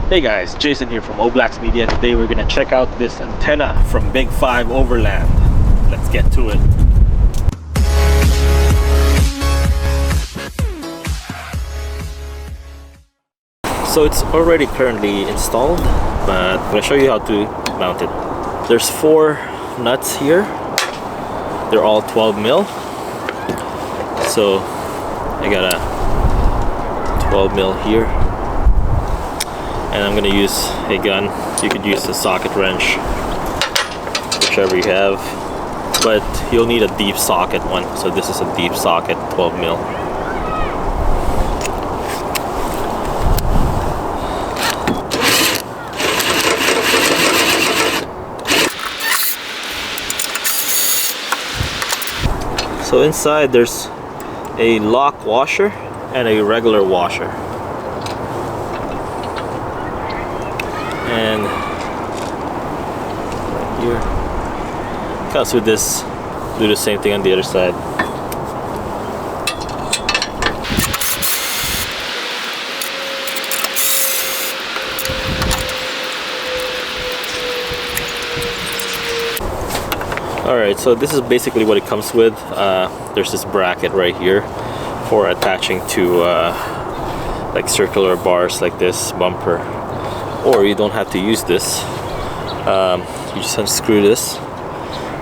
Hey guys, Jason here from Oblax Media. Today we're gonna check out this antenna from BigFiveOverland. Let's get to it. So it's already currently installed, but I'm gonna show you how to mount it. There's 4 nuts here. They're all 12 mil. So I got a 12 mil here. And I'm gonna use a gun. You could use a socket wrench, whichever you have, but you'll need a deep socket one. So this is a deep socket 12 mil. So inside there's a lock washer and a regular washer. And right here comes with this. Do the same thing on the other side. Alright, so this is basically what it comes with. There's this bracket right here for attaching to like circular bars like this bumper. Or you don't have to use this. You just unscrew this.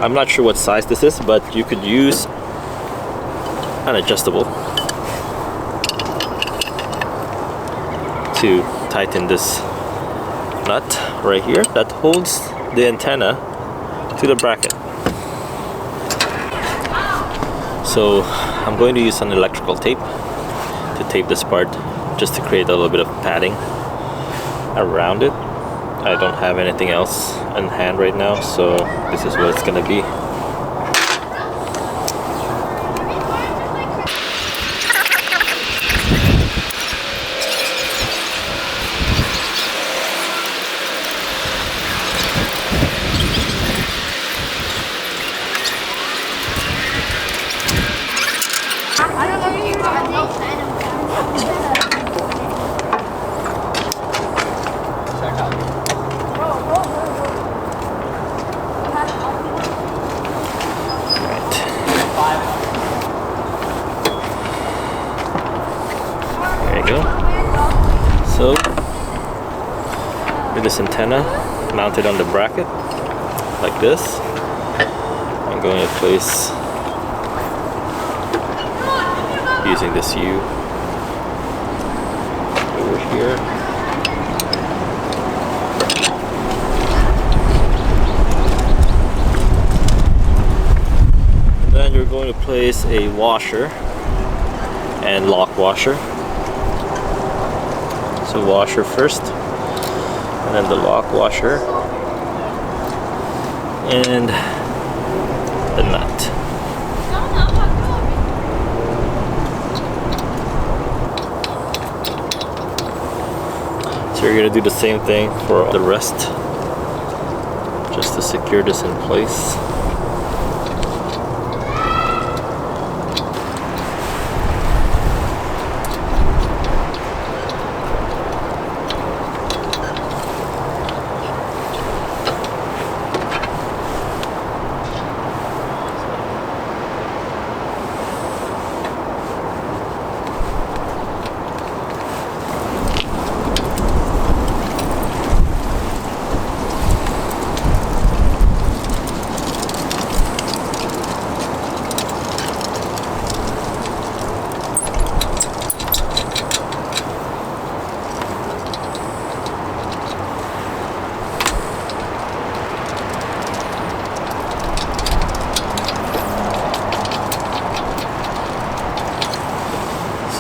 I'm not sure what size this is, but you could use an adjustable to tighten this nut right here that holds the antenna to the bracket. So I'm going to use some electrical tape to tape this part just to create a little bit of padding around it. I don't have anything else in hand right now, so this is what it's gonna be. So, with this antenna mounted on the bracket, like this, I'm going to place, using this U, over here. And then you're going to place a washer and lock washer. So washer first, and then the lock washer, and the nut. So you're going to do the same thing for the rest, just to secure this in place.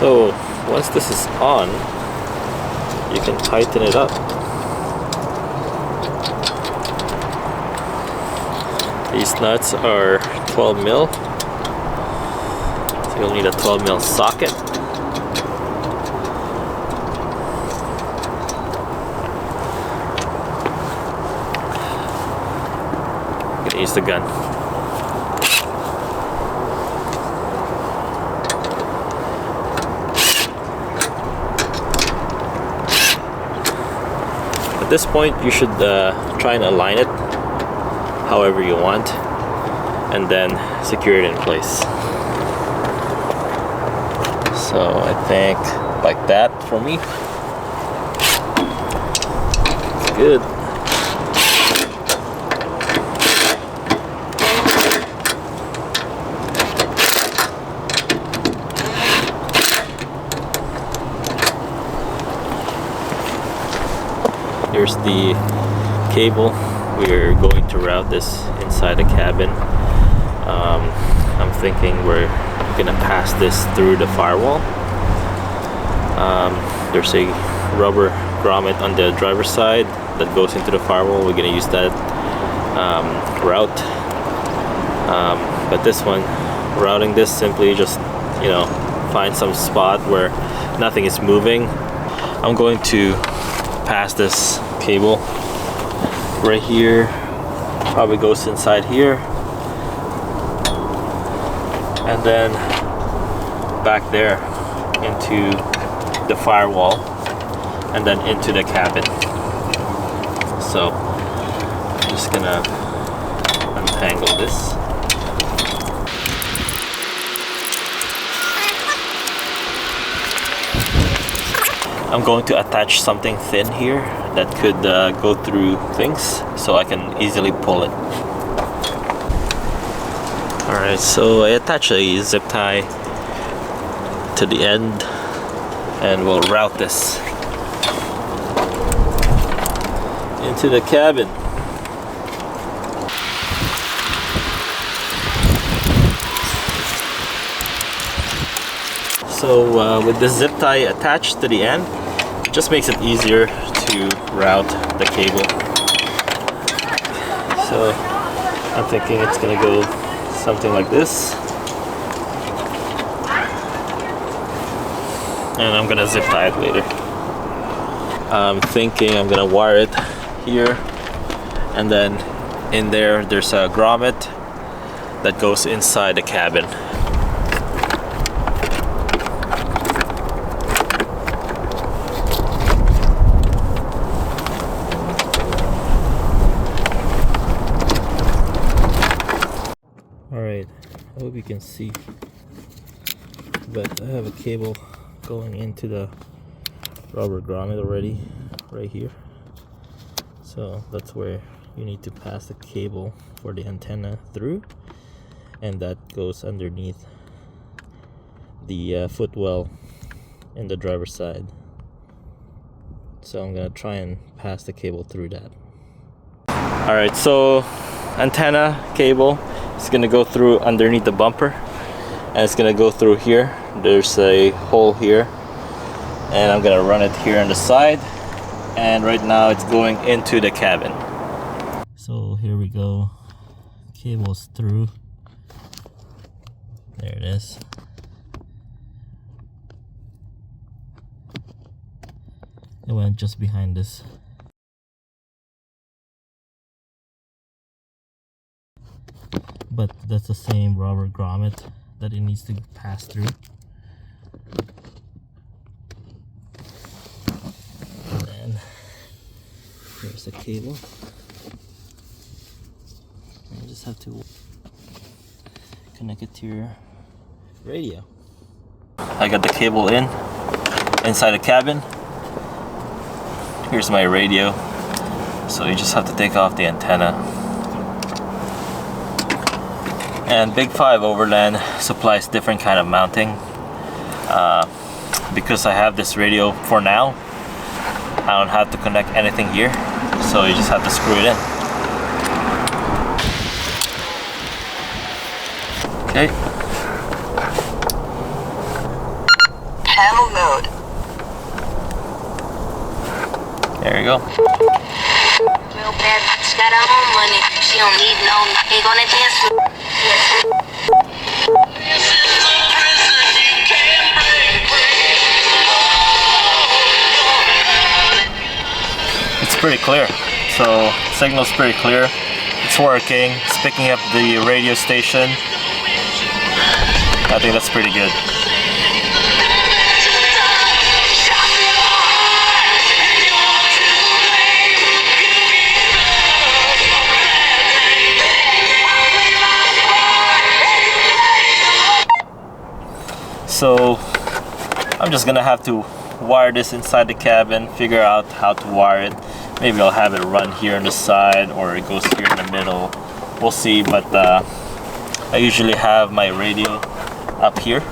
So once this is on, you can tighten it up. These nuts are 12 mil, so you'll need a 12 mil socket. I'm gonna use the gun. At this point, you should try and align it however you want, and then secure it in place. So I think like that for me. Good. Here's the cable. We're going to route this inside the cabin. I'm thinking we're gonna pass this through the firewall. There's a rubber grommet on the driver's side that goes into the firewall. We're gonna use that route. But this one, routing this, simply just, you know, find some spot where nothing is moving. I'm going to pass this cable right here, probably goes inside here, and then back there into the firewall, and then into the cabin. So I'm just gonna untangle this. I'm going to attach something thin here that could go through things, so I can easily pull it. Alright, so I attach a zip tie to the end, and we'll route this into the cabin. So with the zip tie attached to the end, it just makes it easier to route the cable. So I'm thinking it's gonna go something like this, and I'm gonna zip tie it later. I'm thinking I'm gonna wire it here, and then in there's a grommet that goes inside the cabin. Alright, I hope you can see, but I have a cable going into the rubber grommet already, right here. So that's where you need to pass the cable for the antenna through, and that goes underneath the footwell in the driver's side. So I'm gonna try and pass the cable through that. Alright, so antenna cable, it's gonna go through underneath the bumper, and it's gonna go through here. There's a hole here, and I'm gonna run it here on the side, and right now it's going into the cabin. So here we go, cable's through. There it is. It went just behind this. But that's the same rubber grommet that it needs to pass through. And then here's the cable. You just have to connect it to your radio. I got the cable inside the cabin. Here's my radio. So you just have to take off the antenna. And BigFiveOverland supplies different kind of mounting. Because I have this radio for now, I don't have to connect anything here, so you just have to screw it in. Okay. Channel mode. There you go. Real bad, she got her own money. She don't need no nigga on that dance floor. It's pretty clear. So signal's pretty clear. It's working. It's picking up the radio station. I think that's pretty good. I'm just gonna have to wire this inside the cabin, figure out how to wire it. Maybe I'll have it run here on the side, or it goes here in the middle. We'll see, but I usually have my radio up here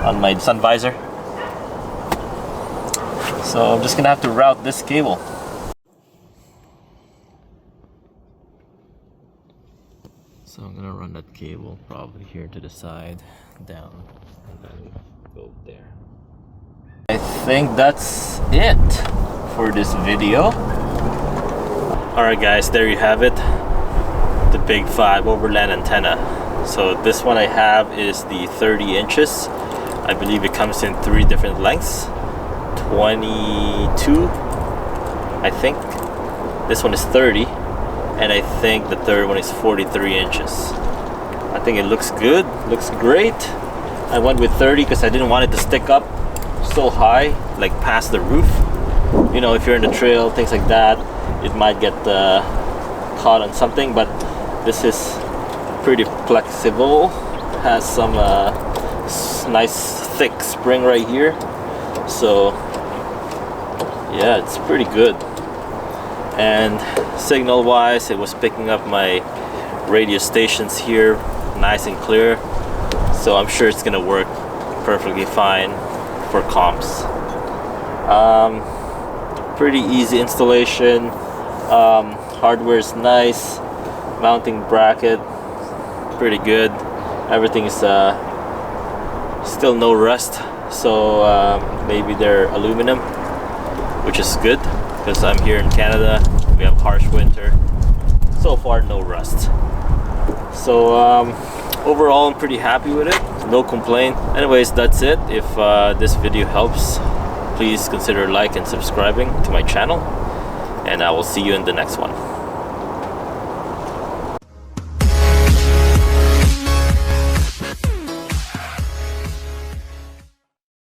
on my sun visor. So I'm just gonna have to route this cable. So I'm gonna run that cable probably here to the side, down, and then go there. I think that's it for this video. Alright guys, there you have it. The BigFiveOverland Antenna. So this one I have is the 30 inches. I believe it comes in 3 different lengths. 22, I think. This one is 30. And I think the third one is 43 inches. I think it looks good, looks great. I went with 30 because I didn't want it to stick up so high, like past the roof. You know, if you're in the trail, things like that, it might get caught on something, but this is pretty flexible. Has some nice thick spring right here. So yeah, it's pretty good. And signal wise, it was picking up my radio stations here nice and clear, so I'm sure it's gonna work perfectly fine for comms. Pretty easy installation. Hardware is nice. Mounting bracket, pretty good. Everything is still no rust, so maybe they're aluminum, which is good because I'm here in Canada. We have harsh winter. So far, no rust. So overall, I'm pretty happy with it. No complaint. Anyways, that's it. If this video helps, please consider like and subscribing to my channel, and I will see you in the next one.